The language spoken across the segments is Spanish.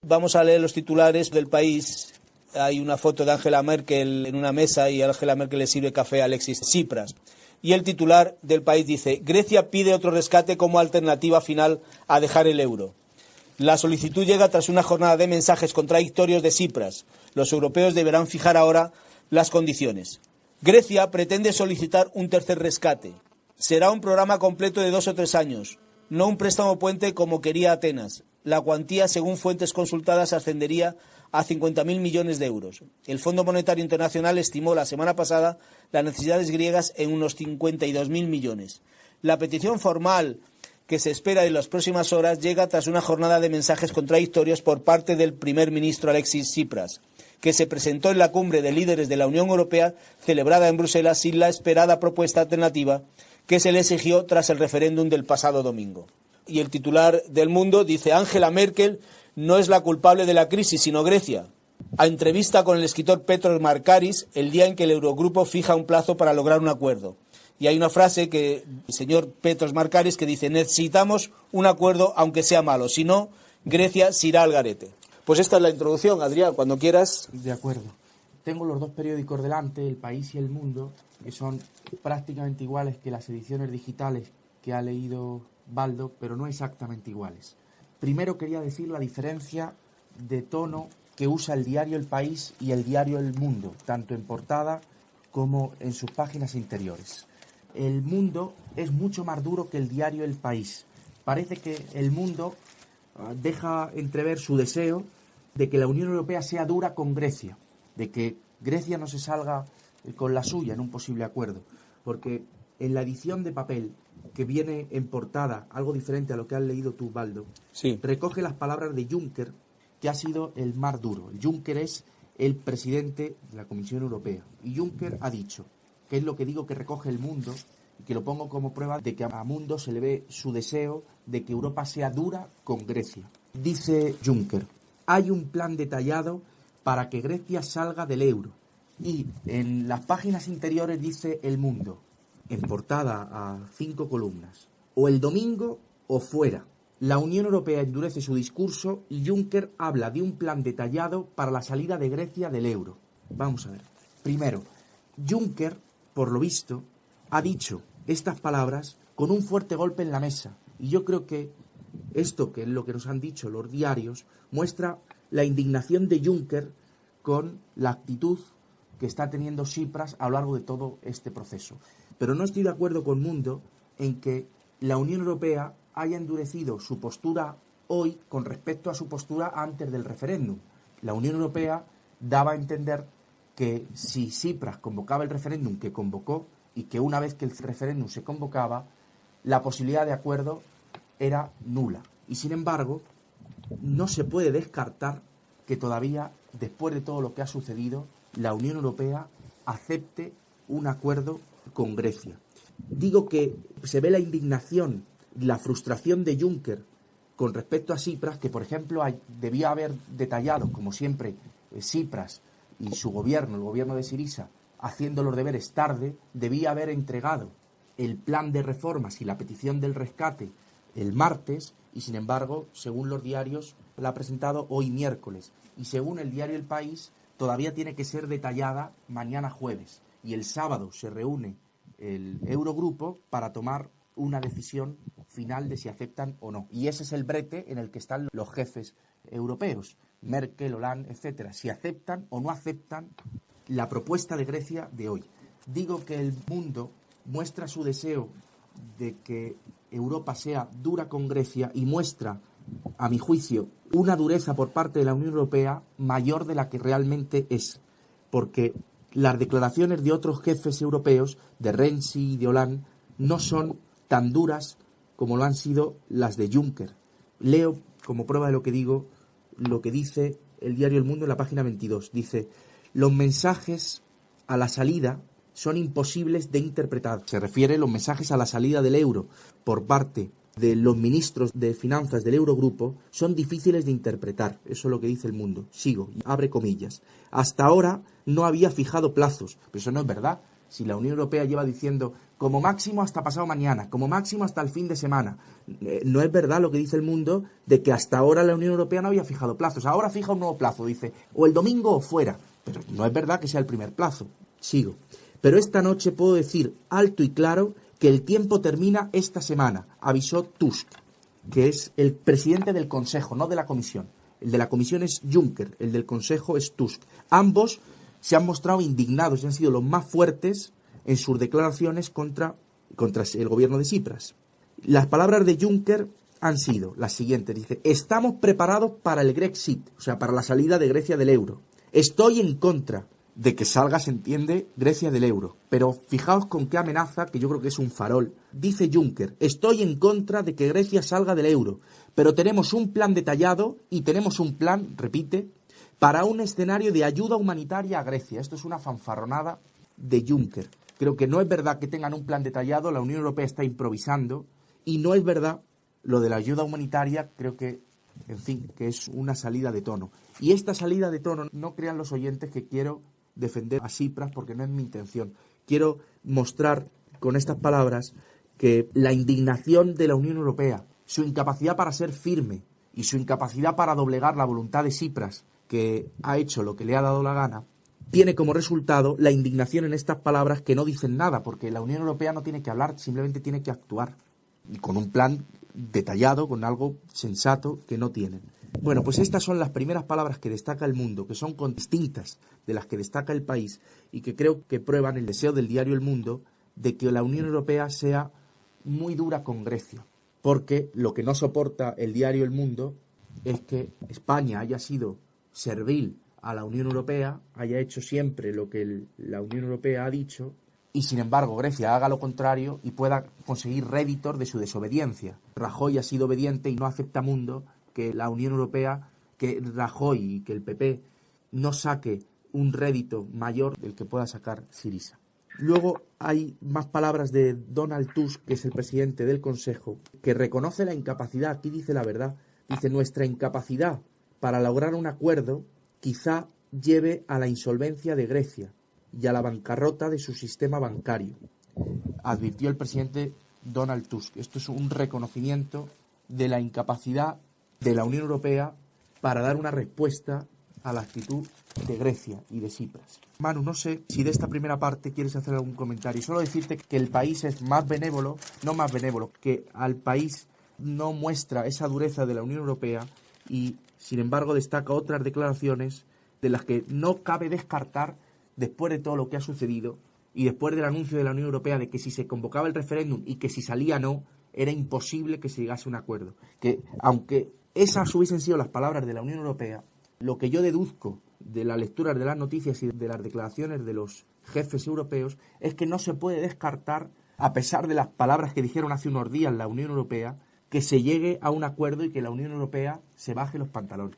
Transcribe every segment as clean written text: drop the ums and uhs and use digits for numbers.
Vamos a leer los titulares del País. Hay una foto de Angela Merkel en una mesa y Angela Merkel le sirve café a Alexis Tsipras. Y el titular del País dice: Grecia pide otro rescate como alternativa final a dejar el euro. La solicitud llega tras una jornada de mensajes contradictorios de Tsipras. Los europeos deberán fijar ahora las condiciones. Grecia pretende solicitar un tercer rescate. Será un programa completo de 2 o 3 años, no un préstamo puente como quería Atenas. La cuantía, según fuentes consultadas, ascendería a 50.000 millones de euros. El Fondo Monetario Internacional estimó la semana pasada las necesidades griegas en unos 52.000 millones. La petición formal que se espera en las próximas horas llega tras una jornada de mensajes contradictorios por parte del primer ministro Alexis Tsipras, que se presentó en la cumbre de líderes de la Unión Europea celebrada en Bruselas sin la esperada propuesta alternativa que se le exigió tras el referéndum del pasado domingo. Y el titular del Mundo dice: Angela Merkel no es la culpable de la crisis, sino Grecia. A entrevista con el escritor Petros Markaris el día en que el Eurogrupo fija un plazo para lograr un acuerdo. Y hay una frase que el señor Petros Markaris que dice: necesitamos un acuerdo aunque sea malo, si no, Grecia se irá al garete. Pues esta es la introducción, Adrián, cuando quieras. De acuerdo. Tengo los dos periódicos delante, El País y El Mundo, que son prácticamente iguales que las ediciones digitales que ha leído Baldo, pero no exactamente iguales. Primero quería decir la diferencia de tono que usa el diario El País y el diario El Mundo, tanto en portada como en sus páginas interiores. El Mundo es mucho más duro que el diario El País. Parece que El Mundo deja entrever su deseo de que la Unión Europea sea dura con Grecia, de que Grecia no se salga con la suya en un posible acuerdo, porque en la edición de papel que viene en portada, algo diferente a lo que has leído tú, Baldo, sí, recoge las palabras de Juncker, que ha sido el más duro. Juncker es el presidente de la Comisión Europea. Y Juncker ha dicho, que es lo que digo que recoge El Mundo, y que lo pongo como prueba de que a Mundo se le ve su deseo de que Europa sea dura con Grecia. Dice Juncker: hay un plan detallado para que Grecia salga del euro. Y en las páginas interiores dice El Mundo, en portada a 5 columnas: o el domingo o fuera. La Unión Europea endurece su discurso y Juncker habla de un plan detallado para la salida de Grecia del euro. Vamos a ver. Primero, Juncker, por lo visto, ha dicho estas palabras con un fuerte golpe en la mesa. Y yo creo que esto, que es lo que nos han dicho los diarios, muestra la indignación de Juncker con la actitud que está teniendo Tsipras a lo largo de todo este proceso. Pero no estoy de acuerdo con Mundo en que la Unión Europea haya endurecido su postura hoy con respecto a su postura antes del referéndum. La Unión Europea daba a entender que si Tsipras convocaba el referéndum que convocó y que una vez que el referéndum se convocaba, la posibilidad de acuerdo era nula. Y sin embargo, no se puede descartar que todavía, después de todo lo que ha sucedido, la Unión Europea acepte un acuerdo con Grecia. Digo que se ve la indignación, la frustración de Juncker con respecto a Tsipras, que por ejemplo debía haber detallado, como siempre, Tsipras y su gobierno, el gobierno de Syriza, haciendo los deberes tarde, debía haber entregado el plan de reformas y la petición del rescate el martes, y sin embargo, según los diarios, la ha presentado hoy miércoles. Y según el diario El País, todavía tiene que ser detallada mañana jueves. Y el sábado se reúne el Eurogrupo para tomar una decisión final de si aceptan o no. Y ese es el brete en el que están los jefes europeos, Merkel, Hollande, etcétera, si aceptan o no aceptan la propuesta de Grecia de hoy. Digo que El Mundo muestra su deseo de que Europa sea dura con Grecia y muestra, a mi juicio, una dureza por parte de la Unión Europea mayor de la que realmente es, porque las declaraciones de otros jefes europeos, de Renzi y de Hollande, no son tan duras como lo han sido las de Juncker. Leo, como prueba de lo que digo, lo que dice el diario El Mundo en la página 22. Dice: los mensajes a la salida son imposibles de interpretar. Se refiere a los mensajes a la salida del euro por parte de los ministros de finanzas del Eurogrupo, son difíciles de interpretar. Eso es lo que dice El Mundo. Sigo, abre comillas. Hasta ahora no había fijado plazos, pero eso no es verdad. Si la Unión Europea lleva diciendo como máximo hasta pasado mañana, como máximo hasta el fin de semana. No es verdad lo que dice el mundo de que hasta ahora la Unión Europea no había fijado plazos. Ahora fija un nuevo plazo, dice, o el domingo o fuera. Pero no es verdad que sea el primer plazo. Sigo. Pero esta noche puedo decir alto y claro que el tiempo termina esta semana, avisó Tusk, que es el presidente del Consejo, no de la Comisión. El de la Comisión es Juncker, el del Consejo es Tusk. Ambos se han mostrado indignados y han sido los más fuertes en sus declaraciones contra el gobierno de Tsipras. Las palabras de Juncker han sido las siguientes. Dice, estamos preparados para el Grexit, o sea, para la salida de Grecia del euro. Estoy en contra de que salga, se entiende, Grecia del euro. Pero fijaos con qué amenaza, que yo creo que es un farol. Dice Juncker, estoy en contra de que Grecia salga del euro, pero tenemos un plan detallado y tenemos un plan, repite, para un escenario de ayuda humanitaria a Grecia. Esto es una fanfarronada de Juncker. Creo que no es verdad que tengan un plan detallado, la Unión Europea está improvisando, y no es verdad lo de la ayuda humanitaria, creo que, en fin, que es una salida de tono. Y esta salida de tono, no crean los oyentes que quiero defender a Tsipras, porque no es mi intención. Quiero mostrar con estas palabras que la indignación de la Unión Europea, su incapacidad para ser firme y su incapacidad para doblegar la voluntad de Tsipras, que ha hecho lo que le ha dado la gana, tiene como resultado la indignación en estas palabras que no dicen nada, porque la Unión Europea no tiene que hablar, simplemente tiene que actuar. Y con un plan detallado, con algo sensato que no tienen. Bueno, pues estas son las primeras palabras que destaca el mundo, que son distintas de las que destaca el país y que creo que prueban el deseo del diario El Mundo de que la Unión Europea sea muy dura con Grecia. Porque lo que no soporta el diario El Mundo es que España haya sido servil a la Unión Europea, haya hecho siempre lo que la Unión Europea ha dicho, y sin embargo Grecia haga lo contrario y pueda conseguir réditos de su desobediencia. Rajoy ha sido obediente y no acepta mundo que la Unión Europea, que Rajoy y que el PP no saque un rédito mayor del que pueda sacar Syriza. Luego hay más palabras de Donald Tusk, que es el presidente del Consejo, que reconoce la incapacidad, aquí dice la verdad, dice nuestra incapacidad para lograr un acuerdo quizá lleve a la insolvencia de Grecia y a la bancarrota de su sistema bancario, advirtió el presidente Donald Tusk. Esto es un reconocimiento de la incapacidad de la Unión Europea para dar una respuesta a la actitud de Grecia y de Tsipras. Manu, no sé si de esta primera parte quieres hacer algún comentario. Solo decirte que el país es más benévolo, no más benévolo, que al país no muestra esa dureza de la Unión Europea y, sin embargo, destaca otras declaraciones de las que no cabe descartar, después de todo lo que ha sucedido y después del anuncio de la Unión Europea de que si se convocaba el referéndum y que si salía no, era imposible que se llegase a un acuerdo. Que aunque esas hubiesen sido las palabras de la Unión Europea, lo que yo deduzco de la lectura de las noticias y de las declaraciones de los jefes europeos es que no se puede descartar, a pesar de las palabras que dijeron hace unos días la Unión Europea, que se llegue a un acuerdo y que la Unión Europea se baje los pantalones.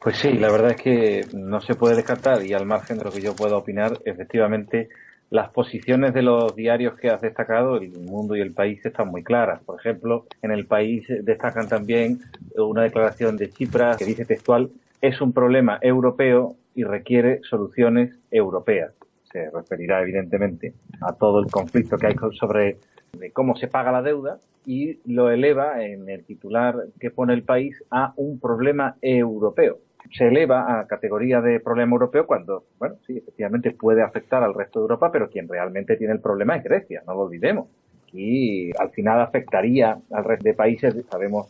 Pues sí, la verdad es que no se puede descartar, y al margen de lo que yo pueda opinar, efectivamente las posiciones de los diarios que has destacado, El Mundo y El País, están muy claras. Por ejemplo, en El País destacan también una declaración de Tsipras que dice textual: es un problema europeo y requiere soluciones europeas. Se referirá evidentemente a todo el conflicto que hay sobre cómo se paga la deuda, y lo eleva en el titular que pone El País a un problema europeo. Se eleva a categoría de problema europeo cuando, bueno, sí, efectivamente puede afectar al resto de Europa, pero quien realmente tiene el problema es Grecia, no lo olvidemos. Y al final afectaría al resto de países. Sabemos,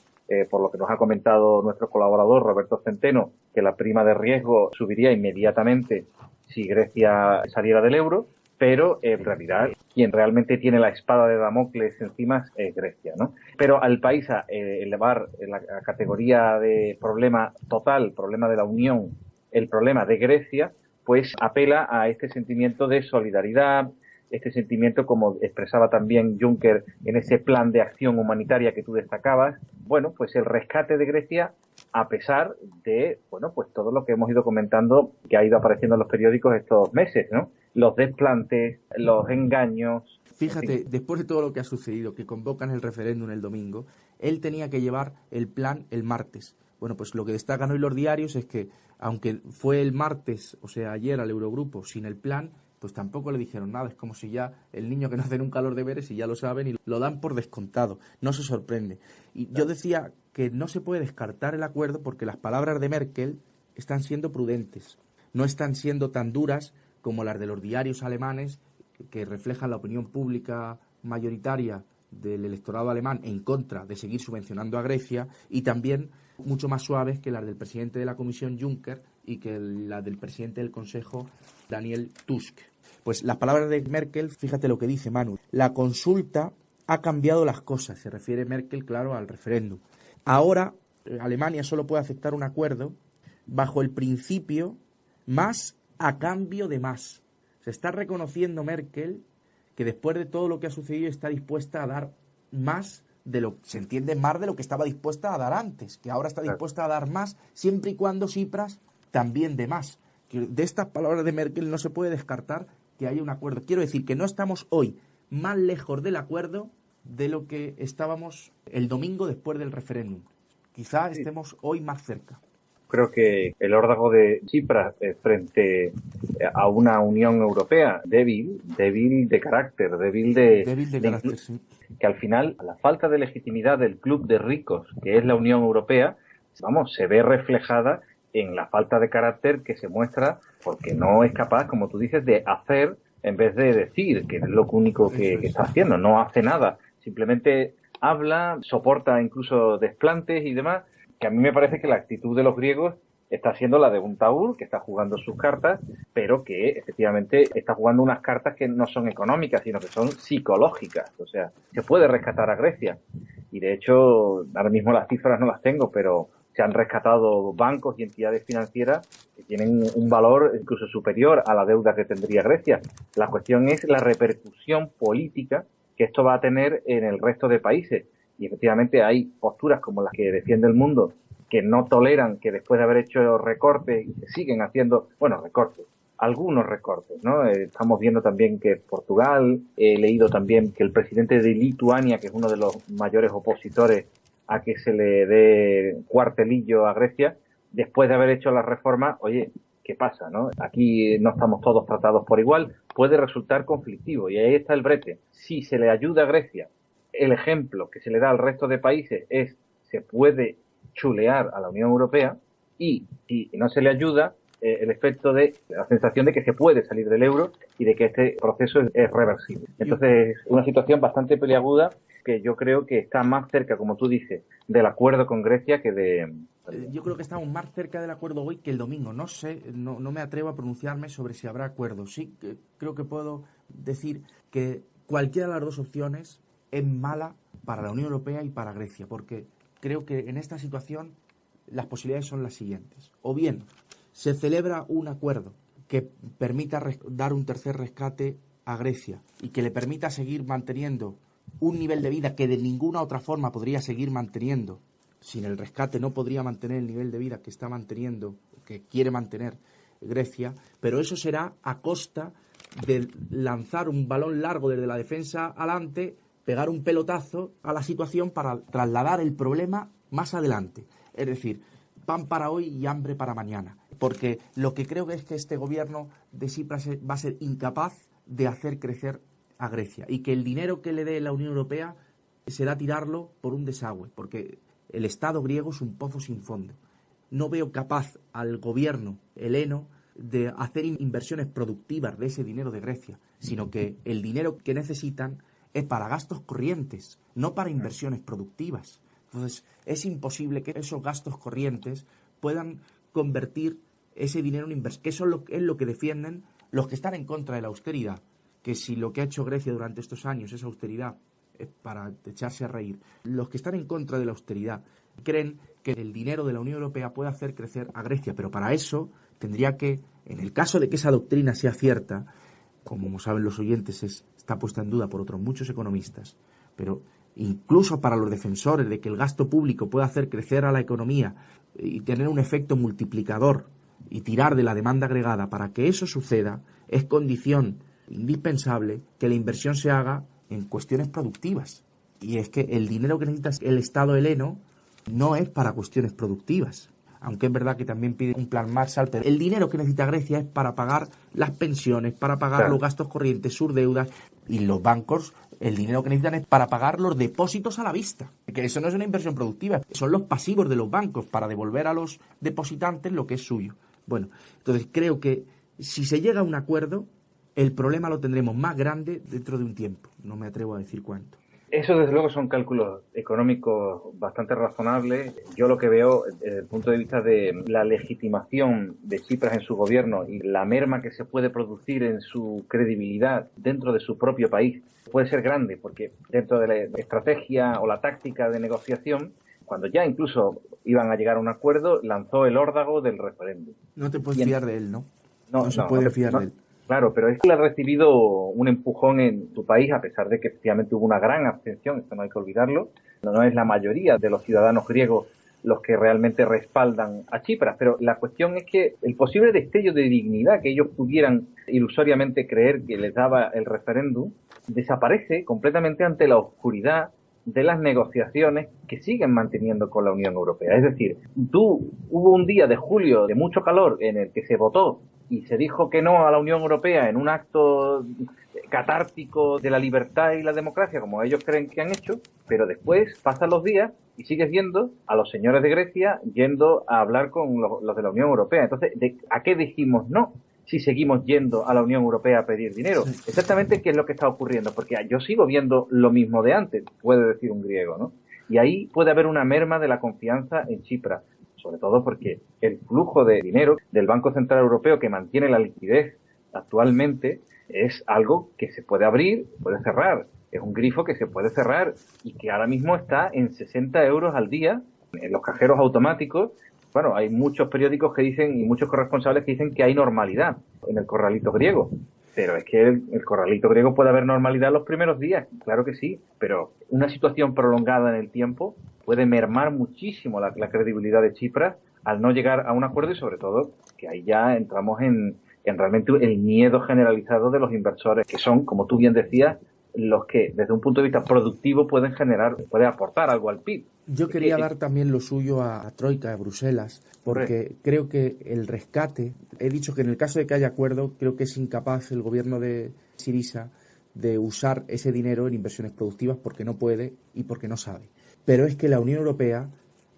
por lo que nos ha comentado nuestro colaborador Roberto Centeno, que la prima de riesgo subiría inmediatamente si Grecia saliera del euro, pero en realidad quien realmente tiene la espada de Damocles encima es Grecia, ¿no? Pero al país a elevar la categoría de problema total, problema de la Unión, el problema de Grecia, pues apela a este sentimiento de solidaridad, este sentimiento, como expresaba también Juncker en ese plan de acción humanitaria que tú destacabas, bueno, pues el rescate de Grecia, a pesar de, bueno, pues todo lo que hemos ido comentando, que ha ido apareciendo en los periódicos estos meses, ¿no? Los desplantes, los engaños. Fíjate, en fin, después de todo lo que ha sucedido, que convocan el referéndum el domingo, él tenía que llevar el plan el martes. Bueno, pues lo que destacan hoy los diarios es que, aunque fue el martes, o sea, ayer al Eurogrupo, sin el plan, pues tampoco le dijeron nada. Es como si ya el niño que nace en un calor de veres y ya lo saben y lo dan por descontado. No se sorprende. Y yo decía que no se puede descartar el acuerdo porque las palabras de Merkel están siendo prudentes. No están siendo tan duras como las de los diarios alemanes que reflejan la opinión pública mayoritaria del electorado alemán en contra de seguir subvencionando a Grecia, y también mucho más suaves que las del presidente de la Comisión Juncker y que las del presidente del Consejo Daniel Tusk. Pues las palabras de Merkel, fíjate lo que dice Manu. La consulta ha cambiado las cosas. Se refiere Merkel, claro, al referéndum. Ahora Alemania solo puede aceptar un acuerdo bajo el principio más a cambio de más. Se está reconociendo Merkel que después de todo lo que ha sucedido está dispuesta a dar más de lo se entiende más de lo que estaba dispuesta a dar antes, que ahora está dispuesta a dar más siempre y cuando Tsipras también dé más. De estas palabras de Merkel no se puede descartar que haya un acuerdo. Quiero decir que no estamos hoy más lejos del acuerdo de lo que estábamos el domingo después del referéndum. Quizá estemos hoy más cerca. Creo que el órdago de Tsipras frente a una Unión Europea débil de carácter, débil de carácter, sí. Que al final, a la falta de legitimidad del club de ricos, que es la Unión Europea, se ve reflejada en la falta de carácter que se muestra porque no es capaz, como tú dices, de hacer en vez de decir, que es lo único que está haciendo. No hace nada, simplemente habla, soporta incluso desplantes y demás, que a mí me parece que la actitud de los griegos está siendo la de un taur, que está jugando sus cartas, pero que efectivamente está jugando unas cartas que no son económicas, sino que son psicológicas. O sea, se puede rescatar a Grecia. Y de hecho, ahora mismo las cifras no las tengo, pero se han rescatado bancos y entidades financieras que tienen un valor incluso superior a la deuda que tendría Grecia. La cuestión es la repercusión política que esto va a tener en el resto de países. Y efectivamente hay posturas como las que defiende el mundo que no toleran que después de haber hecho recortes y se siguen haciendo, recortes, algunos recortes, ¿no? Estamos viendo también que Portugal, he leído también que el presidente de Lituania, que es uno de los mayores opositores a que se le dé cuartelillo a Grecia, después de haber hecho la reforma, oye, ¿qué pasa, no? Aquí no estamos todos tratados por igual, puede resultar conflictivo y ahí está el brete. Si se le ayuda a Grecia, el ejemplo que se le da al resto de países es se puede chulear a la Unión Europea, y si no se le ayuda, el efecto de la sensación de que se puede salir del euro y de que este proceso es reversible. Entonces, es una situación bastante peliaguda que yo creo que está más cerca, como tú dices, del acuerdo con Grecia que de... Yo creo que estamos más cerca del acuerdo hoy que el domingo. No sé, no me atrevo a pronunciarme sobre si habrá acuerdo. Sí, creo que puedo decir que cualquiera de las dos opciones es mala para la Unión Europea y para Grecia, porque creo que en esta situación las posibilidades son las siguientes. O bien se celebra un acuerdo que permita dar un tercer rescate a Grecia y que le permita seguir manteniendo un nivel de vida que de ninguna otra forma podría seguir manteniendo. Sin el rescate no podría mantener el nivel de vida que está manteniendo, que quiere mantener Grecia, pero eso será a costa de lanzar un balón largo desde la defensa adelante, pegar un pelotazo a la situación para trasladar el problema más adelante. Es decir, pan para hoy y hambre para mañana. Porque lo que creo es que este gobierno de Tsipras va a ser incapaz de hacer crecer a Grecia y que el dinero que le dé la Unión Europea será tirarlo por un desagüe, porque el Estado griego es un pozo sin fondo. No veo capaz al gobierno heleno de hacer inversiones productivas de ese dinero de Grecia, sino que el dinero que necesitan es para gastos corrientes, no para inversiones productivas. Entonces, es imposible que esos gastos corrientes puedan convertir ese dinero en inversión, que eso es lo que defienden los que están en contra de la austeridad, que si lo que ha hecho Grecia durante estos años es austeridad, es para echarse a reír. Los que están en contra de la austeridad creen que el dinero de la Unión Europea puede hacer crecer a Grecia, pero para eso tendría que, en el caso de que esa doctrina sea cierta, como saben los oyentes, está puesta en duda por otros muchos economistas, pero incluso para los defensores de que el gasto público pueda hacer crecer a la economía y tener un efecto multiplicador y tirar de la demanda agregada, para que eso suceda, es condición indispensable que la inversión se haga en cuestiones productivas. Y es que el dinero que necesita el Estado heleno no es para cuestiones productivas. aunque es verdad que también pide un plan Marshall, pero el dinero que necesita Grecia es para pagar las pensiones, para pagar los gastos corrientes, sus deudas, y los bancos el dinero que necesitan es para pagar los depósitos a la vista, que eso no es una inversión productiva, son los pasivos de los bancos para devolver a los depositantes lo que es suyo. Bueno, entonces creo que si se llega a un acuerdo, el problema lo tendremos más grande dentro de un tiempo, no me atrevo a decir cuánto. Eso, desde luego, son cálculos económicos bastante razonables. Yo lo que veo, desde el punto de vista de la legitimación de Tsipras en su gobierno y la merma que se puede producir en su credibilidad dentro de su propio país, puede ser grande, porque dentro de la estrategia o la táctica de negociación, cuando ya incluso iban a llegar a un acuerdo, lanzó el órdago del referéndum. No te puedes fiar de él, ¿no? No se puede fiar de él. Claro, pero es que le ha recibido un empujón en su país, a pesar de que efectivamente hubo una gran abstención, esto no hay que olvidarlo. No es la mayoría de los ciudadanos griegos los que realmente respaldan a Tsipras, pero la cuestión es que el posible destello de dignidad que ellos pudieran ilusoriamente creer que les daba el referéndum desaparece completamente ante la oscuridad de las negociaciones que siguen manteniendo con la Unión Europea. Es decir, hubo un día de julio de mucho calor en el que se votó y se dijo que no a la Unión Europea en un acto catártico de la libertad y la democracia, como ellos creen que han hecho, pero después pasan los días y sigues viendo a los señores de Grecia yendo a hablar con los de la Unión Europea. Entonces, ¿a qué dijimos no si seguimos yendo a la Unión Europea a pedir dinero? Exactamente qué es lo que está ocurriendo, porque yo sigo viendo lo mismo de antes, puede decir un griego, ¿no? Y ahí puede haber una merma de la confianza en Tsipras, sobre todo porque el flujo de dinero del Banco Central Europeo, que mantiene la liquidez actualmente, es algo que se puede abrir, puede cerrar. Es un grifo que se puede cerrar y que ahora mismo está en 60 euros al día en los cajeros automáticos. Bueno, hay muchos periódicos que dicen y muchos corresponsables que dicen que hay normalidad en el corralito griego. Pero es que el corralito griego puede haber normalidad los primeros días, claro que sí, pero una situación prolongada en el tiempo puede mermar muchísimo la credibilidad de Tsipras al no llegar a un acuerdo y sobre todo que ahí ya entramos en realmente el miedo generalizado de los inversores, que son, como tú bien decías, los que desde un punto de vista productivo pueden aportar algo al PIB. Yo quería dar también lo suyo a Troika, a Bruselas, porque creo que el rescate, he dicho que en el caso de que haya acuerdo, creo que es incapaz el gobierno de Syriza de usar ese dinero en inversiones productivas porque no puede y porque no sabe. Pero es que la Unión Europea,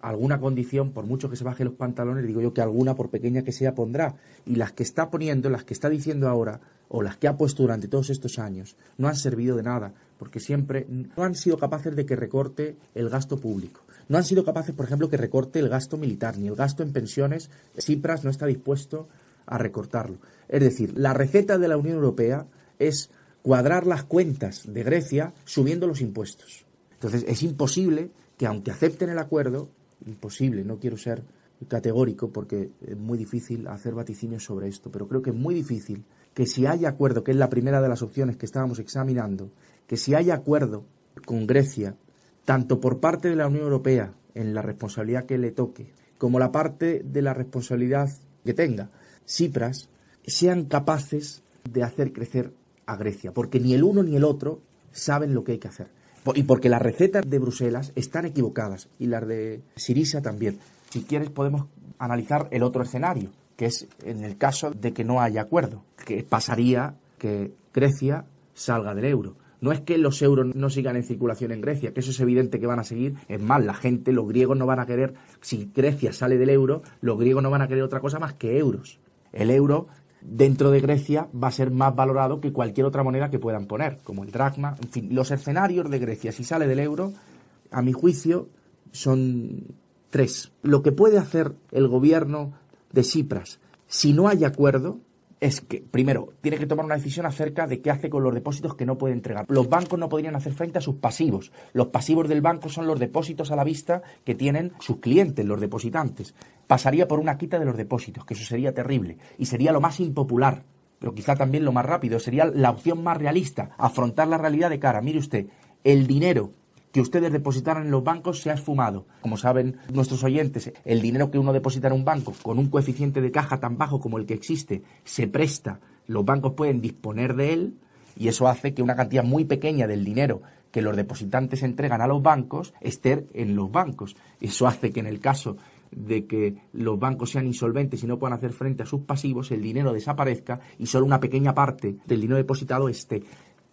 alguna condición, por mucho que se baje los pantalones, digo yo que alguna, por pequeña que sea, pondrá. Y las que está poniendo, las que está diciendo ahora, o las que ha puesto durante todos estos años, no han servido de nada, porque siempre no han sido capaces de que recorte el gasto público. No han sido capaces, por ejemplo, que recorte el gasto militar, ni el gasto en pensiones. Tsipras no está dispuesto a recortarlo. Es decir, la receta de la Unión Europea es cuadrar las cuentas de Grecia subiendo los impuestos. Entonces, es imposible que, aunque acepten el acuerdo, imposible, no quiero ser categórico porque es muy difícil hacer vaticinios sobre esto, pero creo que es muy difícil que si hay acuerdo, que es la primera de las opciones que estábamos examinando, que si hay acuerdo con Grecia, tanto por parte de la Unión Europea en la responsabilidad que le toque, como la parte de la responsabilidad que tenga Tsipras, sean capaces de hacer crecer a Grecia, porque ni el uno ni el otro saben lo que hay que hacer. Y porque las recetas de Bruselas están equivocadas y las de Syriza también. Si quieres podemos analizar el otro escenario, que es en el caso de que no haya acuerdo, que pasaría que Grecia salga del euro. No es que los euros no sigan en circulación en Grecia, que eso es evidente que van a seguir. Es más, la gente, los griegos no van a querer, si Grecia sale del euro, los griegos no van a querer otra cosa más que euros. El euro dentro de Grecia va a ser más valorado que cualquier otra moneda que puedan poner, como el dracma. En fin, los escenarios de Grecia, si sale del euro, a mi juicio, son tres. Lo que puede hacer el gobierno de Tsipras, si no hay acuerdo, es que, primero, tiene que tomar una decisión acerca de qué hace con los depósitos que no puede entregar. Los bancos no podrían hacer frente a sus pasivos. Los pasivos del banco son los depósitos a la vista que tienen sus clientes, los depositantes. Pasaría por una quita de los depósitos, que eso sería terrible. Y sería lo más impopular, pero quizá también lo más rápido. Sería la opción más realista, afrontar la realidad de cara. Mire usted, el dinero que ustedes depositaron en los bancos se ha esfumado. Como saben nuestros oyentes, el dinero que uno deposita en un banco con un coeficiente de caja tan bajo como el que existe se presta, los bancos pueden disponer de él y eso hace que una cantidad muy pequeña del dinero que los depositantes entregan a los bancos esté en los bancos. Eso hace que en el caso de que los bancos sean insolventes y no puedan hacer frente a sus pasivos, el dinero desaparezca y solo una pequeña parte del dinero depositado esté.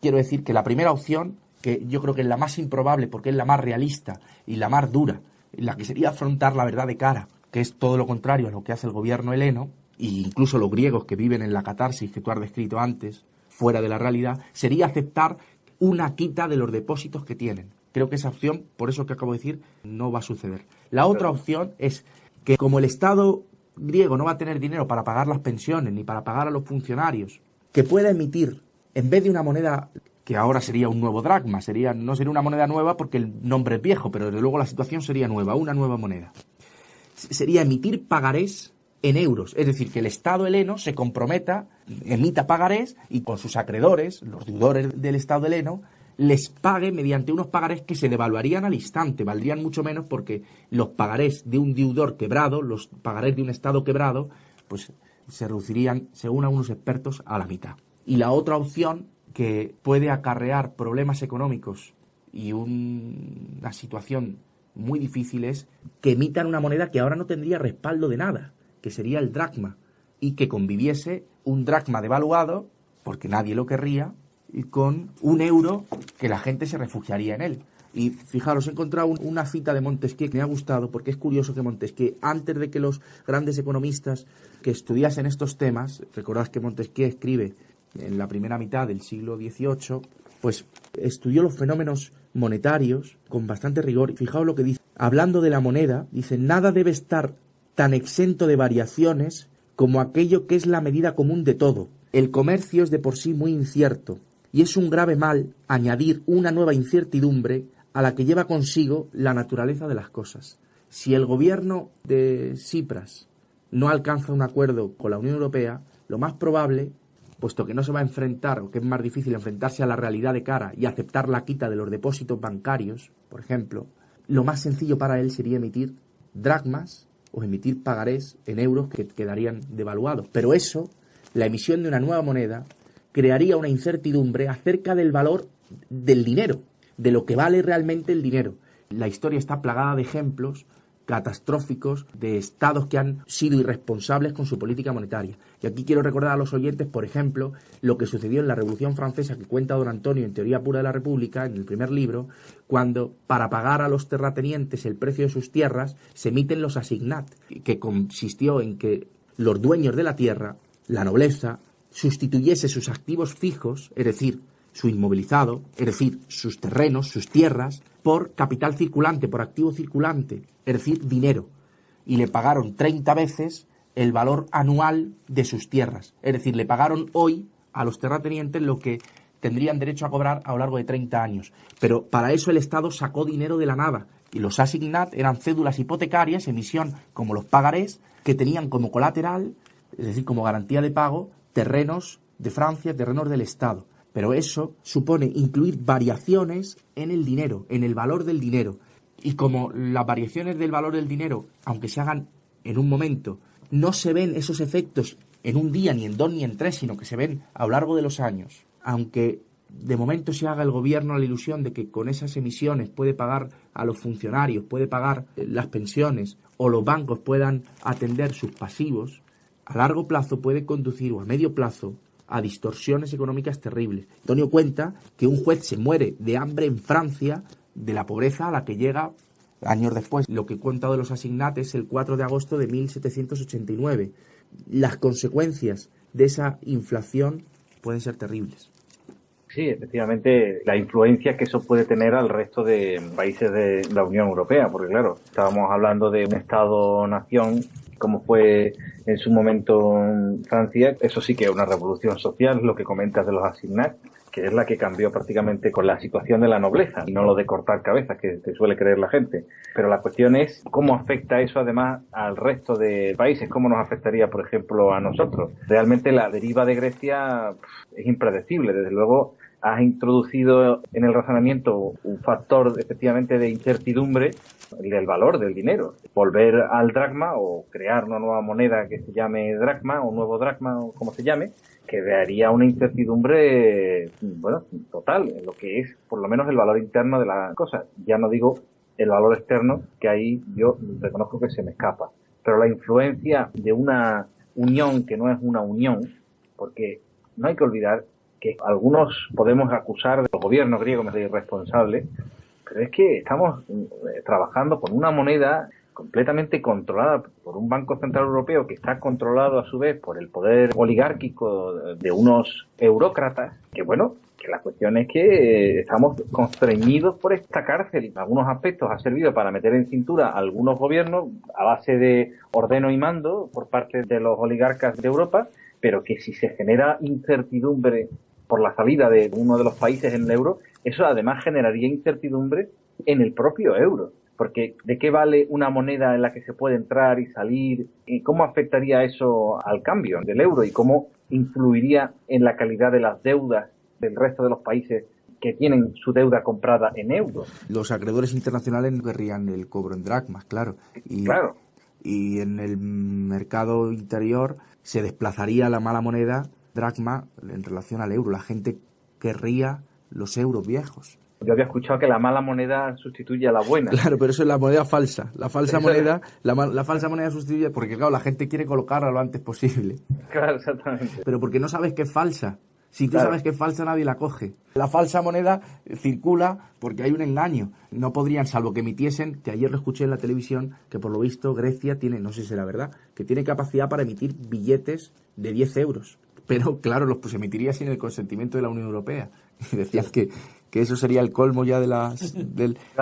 Quiero decir que la primera opción, que yo creo que es la más improbable porque es la más realista y la más dura, la que sería afrontar la verdad de cara, que es todo lo contrario a lo que hace el gobierno heleno, e incluso los griegos que viven en la catarsis que tú has descrito antes, fuera de la realidad, sería aceptar una quita de los depósitos que tienen. Creo que esa opción, por eso que acabo de decir, no va a suceder. La otra opción es que como el Estado griego no va a tener dinero para pagar las pensiones ni para pagar a los funcionarios, que pueda emitir, en vez de una moneda que ahora sería un nuevo dracma, no sería una moneda nueva porque el nombre es viejo, pero desde luego la situación sería nueva, una nueva moneda. Sería emitir pagarés en euros, es decir, que el Estado heleno se comprometa, emita pagarés y con sus acreedores, los deudores del Estado heleno, les pague mediante unos pagarés que se devaluarían al instante, valdrían mucho menos porque los pagarés de un deudor quebrado, los pagarés de un Estado quebrado, pues se reducirían, según algunos expertos, a la mitad. Y la otra opción, que puede acarrear problemas económicos y una situación muy difícil, es que emitan una moneda que ahora no tendría respaldo de nada, que sería el dracma, y que conviviese un dracma devaluado, porque nadie lo querría, y con un euro que la gente se refugiaría en él. Y fijaros, he encontrado una cita de Montesquieu que me ha gustado, porque es curioso que Montesquieu, antes de que los grandes economistas que estudiasen estos temas, recordad que Montesquieu escribe en la primera mitad del siglo XVIII, pues estudió los fenómenos monetarios con bastante rigor. Y fijaos lo que dice, hablando de la moneda, dice: nada debe estar tan exento de variaciones como aquello que es la medida común de todo. El comercio es de por sí muy incierto, y es un grave mal añadir una nueva incertidumbre a la que lleva consigo la naturaleza de las cosas. Si el gobierno de Tsipras no alcanza un acuerdo con la Unión Europea, lo más probable, puesto que no se va a enfrentar, o que es más difícil enfrentarse a la realidad de cara y aceptar la quita de los depósitos bancarios, por ejemplo, lo más sencillo para él sería emitir dracmas o emitir pagarés en euros que quedarían devaluados. Pero eso, la emisión de una nueva moneda, crearía una incertidumbre acerca del valor del dinero, de lo que vale realmente el dinero. La historia está plagada de ejemplos catastróficos de estados que han sido irresponsables con su política monetaria. Y aquí quiero recordar a los oyentes, por ejemplo, lo que sucedió en la Revolución Francesa, que cuenta don Antonio en Teoría Pura de la República, en el primer libro, cuando para pagar a los terratenientes el precio de sus tierras se emiten los assignats, que consistió en que los dueños de la tierra, la nobleza, sustituyese sus activos fijos, es decir, su inmovilizado, es decir, sus terrenos, sus tierras, por capital circulante, por activo circulante, es decir, dinero. Y le pagaron 30 veces el valor anual de sus tierras. Es decir, le pagaron hoy a los terratenientes lo que tendrían derecho a cobrar a lo largo de 30 años. Pero para eso el Estado sacó dinero de la nada. Y los assignats eran cédulas hipotecarias, emisión como los pagarés, que tenían como colateral, es decir, como garantía de pago, terrenos de Francia, terrenos del Estado. Pero eso supone incluir variaciones en el dinero, en el valor del dinero. Y como las variaciones del valor del dinero, aunque se hagan en un momento, no se ven esos efectos en un día, ni en dos, ni en tres, sino que se ven a lo largo de los años, aunque de momento se haga el gobierno la ilusión de que con esas emisiones puede pagar a los funcionarios, puede pagar las pensiones, o los bancos puedan atender sus pasivos, a largo plazo puede conducir, o a medio plazo, a distorsiones económicas terribles. Antonio cuenta que un juez se muere de hambre en Francia de la pobreza a la que llega años después. Lo que cuenta de los assignats es el 4 de agosto de 1789. Las consecuencias de esa inflación pueden ser terribles. Sí, efectivamente, la influencia que eso puede tener al resto de países de la Unión Europea, porque claro, estábamos hablando de un Estado-nación como fue en su momento en Francia. Eso sí que es una revolución social, lo que comentas de los assignats, que es la que cambió prácticamente con la situación de la nobleza, y no lo de cortar cabezas, que te suele creer la gente. Pero la cuestión es cómo afecta eso además al resto de países, cómo nos afectaría, por ejemplo, a nosotros. Realmente la deriva de Grecia es impredecible, desde luego. Has introducido en el razonamiento un factor efectivamente de incertidumbre del valor del dinero. Volver al dracma o crear una nueva moneda que se llame dracma o nuevo dracma o como se llame, que daría una incertidumbre, bueno, total en lo que es por lo menos el valor interno de la cosa. Ya no digo el valor externo, que ahí yo reconozco que se me escapa. Pero la influencia de una unión que no es una unión, porque no hay que olvidar que algunos podemos acusar del gobierno griego de irresponsable, pero es que estamos trabajando con una moneda completamente controlada por un Banco Central Europeo que está controlado a su vez por el poder oligárquico de unos eurócratas, que bueno, que la cuestión es que estamos constreñidos por esta cárcel. En algunos aspectos ha servido para meter en cintura a algunos gobiernos a base de ordeno y mando por parte de los oligarcas de Europa, pero que si se genera incertidumbre por la salida de uno de los países en el euro, eso además generaría incertidumbre en el propio euro. Porque ¿de qué vale una moneda en la que se puede entrar y salir? ¿Y cómo afectaría eso al cambio del euro? ¿Y cómo influiría en la calidad de las deudas del resto de los países que tienen su deuda comprada en euros? Los acreedores internacionales no querrían el cobro en dracmas, claro. Claro. Y en el mercado interior se desplazaría la mala moneda dracma en relación al euro. La gente querría los euros viejos. Yo había escuchado que la mala moneda sustituye a la buena. Claro, pero eso es la moneda falsa. La falsa moneda, la falsa moneda sustituye, porque claro, la gente quiere colocarla lo antes posible. Claro, exactamente. Pero porque no sabes que es falsa. Si tú Claro. sabes que es falsa, nadie la coge. La falsa moneda circula porque hay un engaño. No podrían, salvo que emitiesen, que ayer lo escuché en la televisión, que por lo visto Grecia tiene, no sé si será verdad, que tiene capacidad para emitir billetes de 10 euros. Pero claro, los pues emitiría sin el consentimiento de la Unión Europea. Y decían que eso sería el colmo ya de la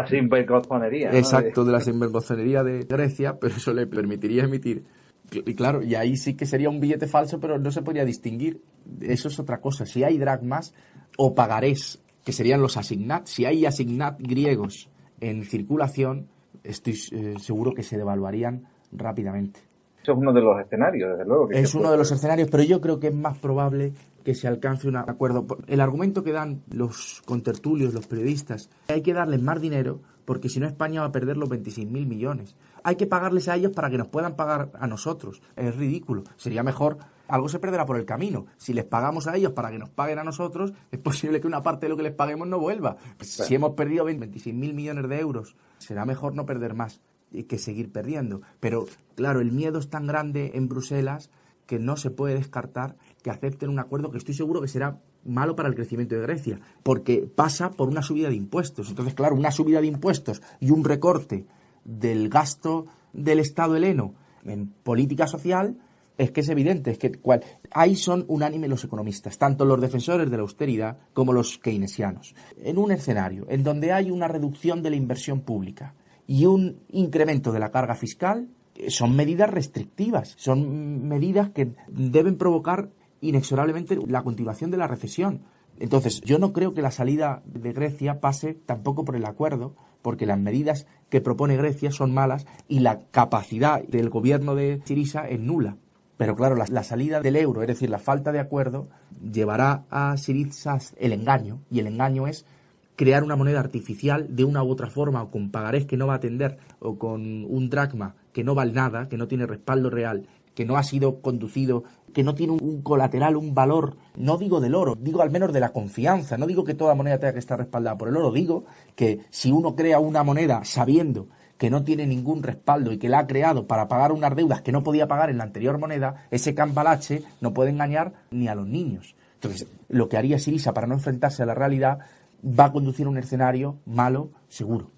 sinvergonzonería, ¿no? Exacto, de la sinvergonzonería de Grecia, pero eso le permitiría emitir. Y claro, y ahí sí que sería un billete falso, pero no se podría distinguir. Eso es otra cosa. Si hay dracmas o pagarés, que serían los asignat, si hay asignat griegos en circulación, estoy seguro que se devaluarían rápidamente. Eso es uno de los escenarios, desde luego. Es uno de los escenarios, pero yo creo que es más probable que se alcance un acuerdo. El argumento que dan los contertulios, los periodistas, hay que darles más dinero porque si no España va a perder los 26.000 millones. Hay que pagarles a ellos para que nos puedan pagar a nosotros. Es ridículo. Sería mejor, algo se perderá por el camino. Si les pagamos a ellos para que nos paguen a nosotros, es posible que una parte de lo que les paguemos no vuelva. Si hemos perdido 26.000 millones de euros, será mejor no perder más que seguir perdiendo. Pero claro, el miedo es tan grande en Bruselas que no se puede descartar que acepten un acuerdo que estoy seguro que será malo para el crecimiento de Grecia, porque pasa por una subida de impuestos. Entonces, claro, una subida de impuestos y un recorte del gasto del Estado heleno en política social es que es evidente, es que ahí son unánimes los economistas, tanto los defensores de la austeridad como los keynesianos. En un escenario en donde hay una reducción de la inversión pública y un incremento de la carga fiscal, son medidas restrictivas, son medidas que deben provocar inexorablemente la continuación de la recesión. Entonces, yo no creo que la salida de Grecia pase tampoco por el acuerdo, porque las medidas que propone Grecia son malas y la capacidad del gobierno de Syriza es nula. Pero claro, la salida del euro, es decir, la falta de acuerdo, llevará a Syriza el engaño, y el engaño es crear una moneda artificial de una u otra forma, o con pagarés que no va a atender, o con un dracma que no vale nada, que no tiene respaldo real, que no ha sido conducido, que no tiene un colateral, un valor, no digo del oro, digo al menos de la confianza, no digo que toda moneda tenga que estar respaldada por el oro, digo que si uno crea una moneda sabiendo que no tiene ningún respaldo y que la ha creado para pagar unas deudas que no podía pagar en la anterior moneda, ese cambalache no puede engañar ni a los niños. Entonces, lo que haría Syriza para no enfrentarse a la realidad va a conducir a un escenario malo, seguro.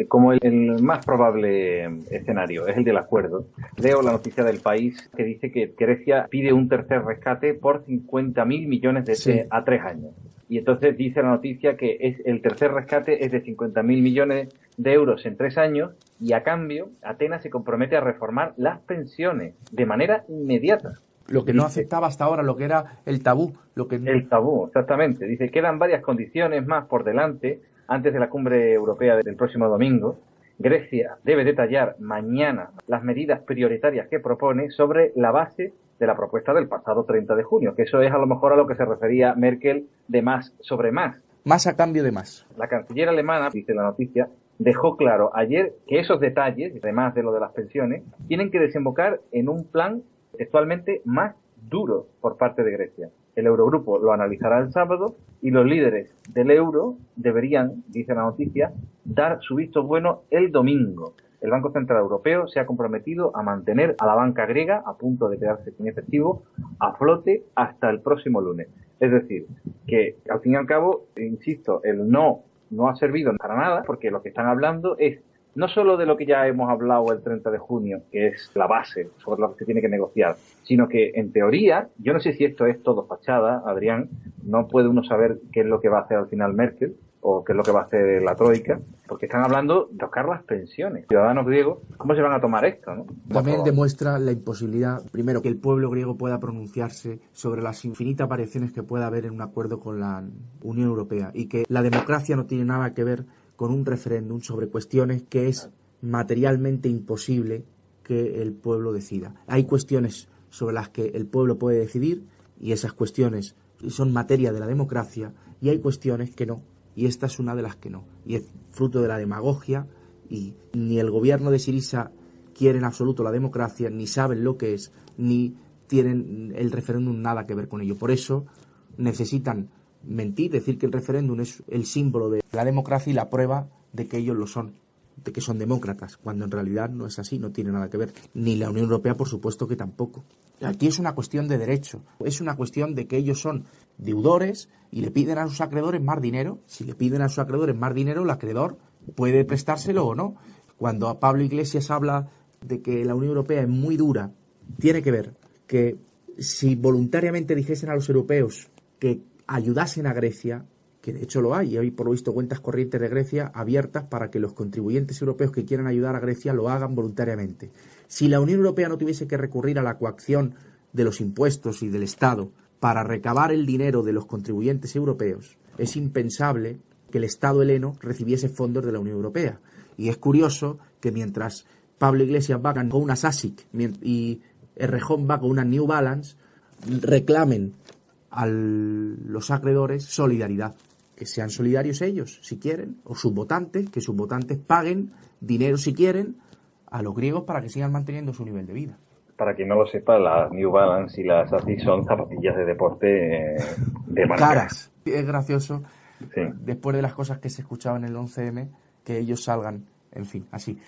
Como el más probable escenario es el del acuerdo, leo la noticia del País que dice que Grecia pide un tercer rescate por 50.000 millones a 3 años. Y entonces dice la noticia que el tercer rescate es de 50.000 millones de euros en 3 años y a cambio Atenas se compromete a reformar las pensiones de manera inmediata. Lo que no aceptaba hasta ahora, lo que era el tabú. El tabú, exactamente. Dice, quedan varias condiciones más por delante antes de la cumbre europea del próximo domingo. Grecia debe detallar mañana las medidas prioritarias que propone sobre la base de la propuesta del pasado 30 de junio, que eso es a lo mejor a lo que se refería Merkel de más sobre más. Más a cambio de más. La canciller alemana, dice la noticia, dejó claro ayer que esos detalles, además de lo de las pensiones, tienen que desembocar en un plan textualmente más duro por parte de Grecia. El Eurogrupo lo analizará el sábado y los líderes del euro deberían, dice la noticia, dar su visto bueno el domingo. El Banco Central Europeo se ha comprometido a mantener a la banca griega, a punto de quedarse sin efectivo, a flote hasta el próximo lunes. Es decir, que al fin y al cabo, insisto, el no ha servido para nada, porque lo que están hablando es no solo de lo que ya hemos hablado el 30 de junio, que es la base sobre lo que se tiene que negociar, sino que en teoría, yo no sé si esto es todo fachada, Adrián, no puede uno saber qué es lo que va a hacer al final Merkel o qué es lo que va a hacer la Troika, porque están hablando de tocar las pensiones. Ciudadanos griegos, ¿cómo se van a tomar esto, no? También demuestra la imposibilidad, primero, que el pueblo griego pueda pronunciarse sobre las infinitas variaciones que pueda haber en un acuerdo con la Unión Europea, y que la democracia no tiene nada que ver con un referéndum sobre cuestiones que es materialmente imposible que el pueblo decida. Hay cuestiones sobre las que el pueblo puede decidir y esas cuestiones son materia de la democracia, y hay cuestiones que no, y esta es una de las que no, y es fruto de la demagogia, y ni el gobierno de Syriza quiere en absoluto la democracia, ni saben lo que es, ni tienen el referéndum nada que ver con ello. Por eso necesitan mentir, decir que el referéndum es el símbolo de la democracia y la prueba de que ellos lo son, de que son demócratas, cuando en realidad no es así, no tiene nada que ver. Ni la Unión Europea, por supuesto que tampoco. Aquí es una cuestión de derecho, es una cuestión de que ellos son deudores y le piden a sus acreedores más dinero. Si le piden a sus acreedores más dinero, el acreedor puede prestárselo o no. Cuando a Pablo Iglesias habla de que la Unión Europea es muy dura, tiene que ver que si voluntariamente dijesen a los europeos que ayudasen a Grecia, que de hecho lo hay, y hay por lo visto cuentas corrientes de Grecia abiertas para que los contribuyentes europeos que quieran ayudar a Grecia lo hagan voluntariamente. Si la Unión Europea no tuviese que recurrir a la coacción de los impuestos y del Estado para recabar el dinero de los contribuyentes europeos, es impensable que el Estado heleno recibiese fondos de la Unión Europea. Y es curioso que mientras Pablo Iglesias va con unas ASIC y Errejón va con unas New Balance, reclamen a los acreedores solidaridad, que sean solidarios ellos si quieren, o sus votantes, que sus votantes paguen dinero si quieren a los griegos para que sigan manteniendo su nivel de vida. Para quien no lo sepa, las New Balance y las ASIC son zapatillas de deporte de marca. Caras. Es gracioso, sí, después de las cosas que se escuchaban en el 11M, que ellos salgan, en fin, así.